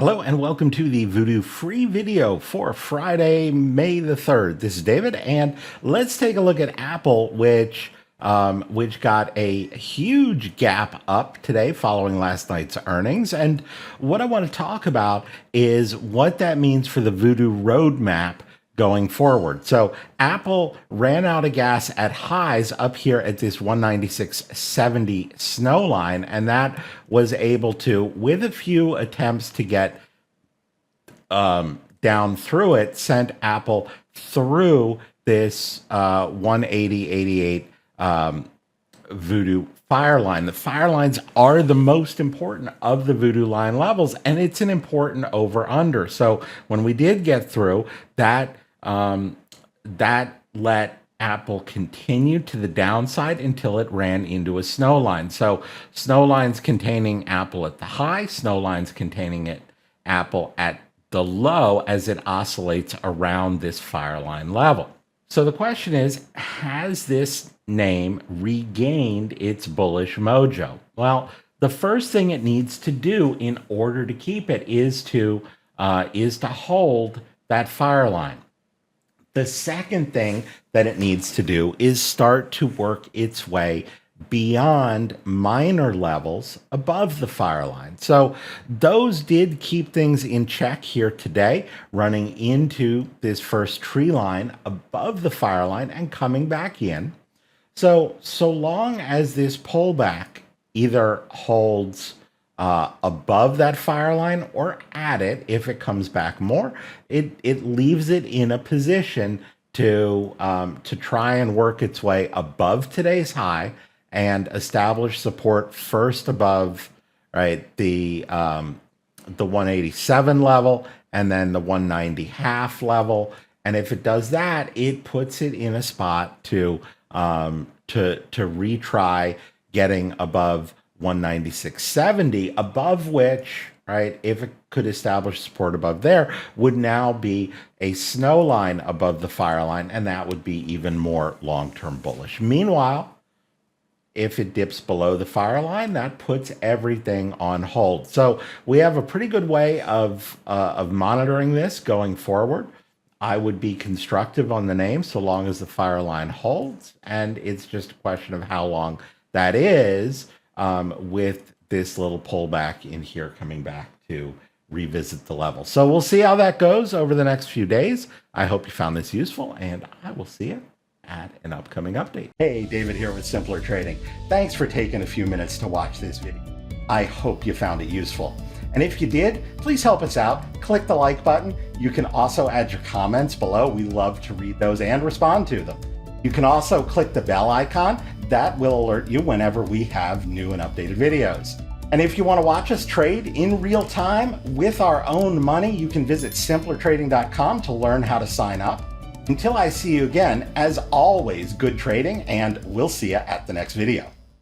Hello and welcome to the Voodoo free video for Friday, May the 3rd. This is David, and let's take a look at Apple, which got a huge gap up today following last night's earnings. And what I want to talk about is what that means for the Voodoo roadmap going forward. So Apple ran out of gas at highs up here at this 196.70 snow line, and that was able to, with a few attempts to get down through it, sent Apple through this 180.88 Voodoo fireline. The firelines are the most important of the Voodoo line levels, and it's an important over under. So when we did get through that, that let Apple continue to the downside until it ran into a snow line. So snow lines containing Apple at the high, snow lines containing Apple at the low as it oscillates around this fireline level. So the question is, has this name regained its bullish mojo? Well, the first thing it needs to do in order to keep it is to hold that fireline. The second thing that it needs to do is start to work its way beyond minor levels above the fireline. So those did keep things in check here today, running into this first tree line above the fireline and coming back in. So long as this pullback either holds above that fire line or at it, if it comes back more, it leaves it in a position to try and work its way above today's high and establish support first above the 187 level and then the 190 half level. And if it does that, it puts it in a spot to retry getting above 196.70, above which, if it could establish support above there, would now be a snow line above the fire line, and that would be even more long-term bullish. Meanwhile, if it dips below the fire line, that puts everything on hold. So we have a pretty good way of monitoring this going forward. I would be constructive on the name so long as the fire line holds, and it's just a question of how long that is, with this little pullback in here coming back to revisit the level. So we'll see how that goes over the next few days. I hope you found this useful, and I will see you at an upcoming update. Hey, David here with Simpler Trading. Thanks for taking a few minutes to watch this video. I hope you found it useful. And if you did, please help us out. Click the like button. You can also add your comments below. We love to read those and respond to them. You can also click the bell icon. That will alert you whenever we have new and updated videos. And if you want to watch us trade in real time with our own money, you can visit simplertrading.com to learn how to sign up. Until I see you again, as always, good trading, and we'll see you at the next video.